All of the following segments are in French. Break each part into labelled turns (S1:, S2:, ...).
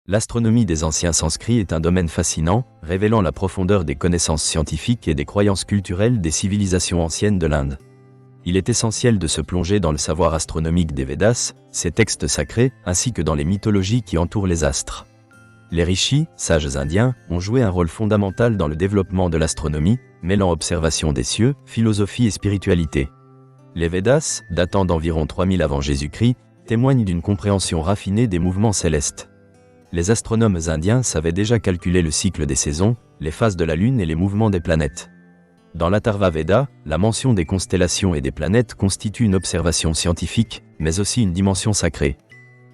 S1: L'astronomie des anciens sanskrits est un domaine fascinant, révélant la profondeur des connaissances scientifiques et des croyances culturelles des civilisations anciennes de l'Inde. Il est essentiel de se plonger dans le savoir astronomique des Védas, ces textes sacrés, ainsi que dans les mythologies qui entourent les astres. Les rishis, sages indiens, ont joué un rôle fondamental dans le développement de l'astronomie, mêlant observation des cieux, philosophie et spiritualité. Les Védas, datant d'environ 3000 avant Jésus-Christ, témoignent d'une compréhension raffinée des mouvements célestes. Les astronomes indiens savaient déjà calculer le cycle des saisons, les phases de la Lune et les mouvements des planètes. Dans l'Atharva Veda, la mention des constellations et des planètes constitue une observation scientifique, mais aussi une dimension sacrée.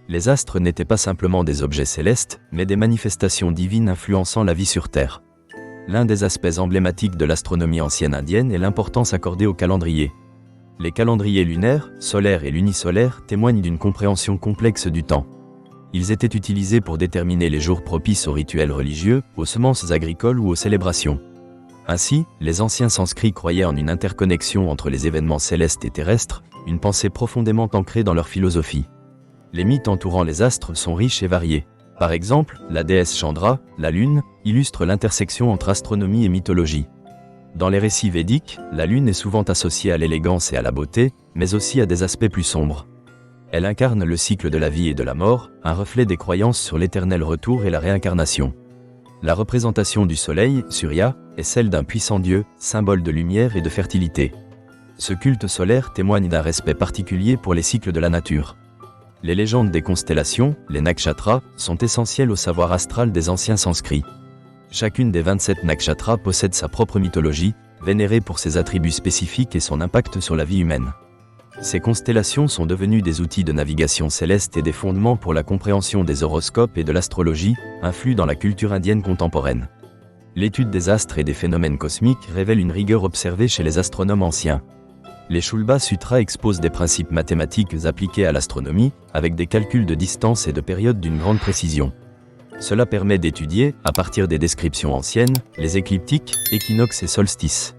S1: Les astres n'étaient pas simplement des objets célestes, mais des manifestations divines influençant la vie sur Terre. L'un des aspects emblématiques de l'astronomie ancienne indienne est l'importance accordée au calendrier. Les calendriers lunaires, solaires et lunisolaires témoignent d'une compréhension complexe du temps. Ils étaient utilisés pour déterminer les jours propices aux rituels religieux, aux semences agricoles ou aux célébrations. Ainsi, les anciens sanskrits croyaient en une interconnexion entre les événements célestes et terrestres, une pensée profondément ancrée dans leur philosophie. Les mythes entourant les astres sont riches et variés. Par exemple, la déesse Chandra, la Lune, illustre l'intersection entre astronomie et mythologie. Dans les récits védiques, la Lune est souvent associée à l'élégance et à la beauté, mais aussi à des aspects plus sombres. Elle incarne le cycle de la vie et de la mort, un reflet des croyances sur l'éternel retour et la réincarnation. La représentation du soleil, Surya, est celle d'un puissant dieu, symbole de lumière et de fertilité. Ce culte solaire témoigne d'un respect particulier pour les cycles de la nature. Les légendes des constellations, les nakshatras, sont essentielles au savoir astral des anciens sanskrits. Chacune des 27 nakshatras possède sa propre mythologie, vénérée pour ses attributs spécifiques et son impact sur la vie humaine. Ces constellations sont devenues des outils de navigation céleste et des fondements pour la compréhension des horoscopes et de l'astrologie, influent dans la culture indienne contemporaine. L'étude des astres et des phénomènes cosmiques révèle une rigueur observée chez les astronomes anciens. Les Shulba Sutras exposent des principes mathématiques appliqués à l'astronomie, avec des calculs de distance et de période d'une grande précision. Cela permet d'étudier, à partir des descriptions anciennes, les écliptiques, équinoxes et solstices.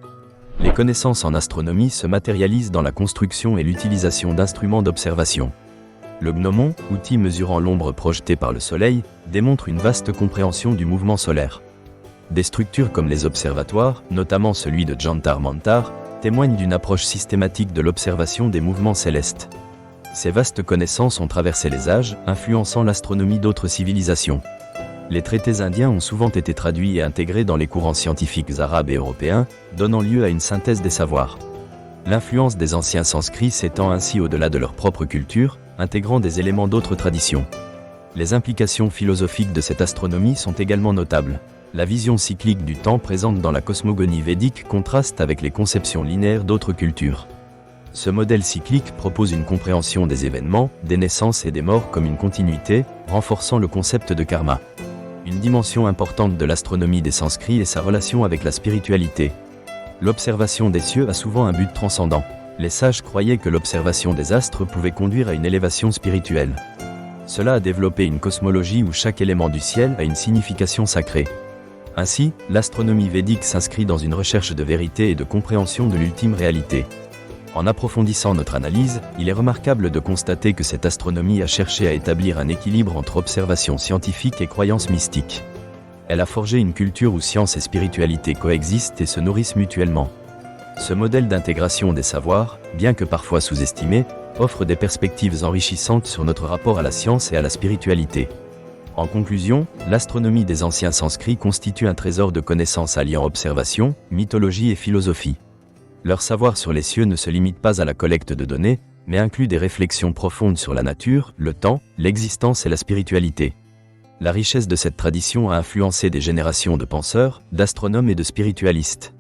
S1: Les connaissances en astronomie se matérialisent dans la construction et l'utilisation d'instruments d'observation. Le gnomon, outil mesurant l'ombre projetée par le Soleil, démontre une vaste compréhension du mouvement solaire. Des structures comme les observatoires, notamment celui de Jantar Mantar, témoignent d'une approche systématique de l'observation des mouvements célestes. Ces vastes connaissances ont traversé les âges, influençant l'astronomie d'autres civilisations. Les traités indiens ont souvent été traduits et intégrés dans les courants scientifiques arabes et européens, donnant lieu à une synthèse des savoirs. L'influence des anciens sanskrits s'étend ainsi au-delà de leur propre culture, intégrant des éléments d'autres traditions. Les implications philosophiques de cette astronomie sont également notables. La vision cyclique du temps présente dans la cosmogonie védique contraste avec les conceptions linéaires d'autres cultures. Ce modèle cyclique propose une compréhension des événements, des naissances et des morts comme une continuité, renforçant le concept de karma. Une dimension importante de l'astronomie des sanskrits est sa relation avec la spiritualité. L'observation des cieux a souvent un but transcendant. Les sages croyaient que l'observation des astres pouvait conduire à une élévation spirituelle. Cela a développé une cosmologie où chaque élément du ciel a une signification sacrée. Ainsi, l'astronomie védique s'inscrit dans une recherche de vérité et de compréhension de l'ultime réalité. En approfondissant notre analyse, il est remarquable de constater que cette astronomie a cherché à établir un équilibre entre observation scientifique et croyance mystique. Elle a forgé une culture où science et spiritualité coexistent et se nourrissent mutuellement. Ce modèle d'intégration des savoirs, bien que parfois sous-estimé, offre des perspectives enrichissantes sur notre rapport à la science et à la spiritualité. En conclusion, l'astronomie des anciens sanskrits constitue un trésor de connaissances alliant observation, mythologie et philosophie. Leur savoir sur les cieux ne se limite pas à la collecte de données, mais inclut des réflexions profondes sur la nature, le temps, l'existence et la spiritualité. La richesse de cette tradition a influencé des générations de penseurs, d'astronomes et de spiritualistes.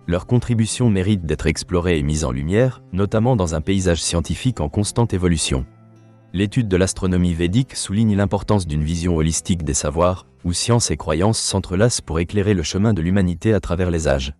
S1: Leur contribution mérite d'être explorée et mise en lumière, notamment dans un paysage scientifique en constante évolution. L'étude de l'astronomie védique souligne l'importance d'une vision holistique des savoirs, où science et croyance s'entrelacent pour éclairer le chemin de l'humanité à travers les âges.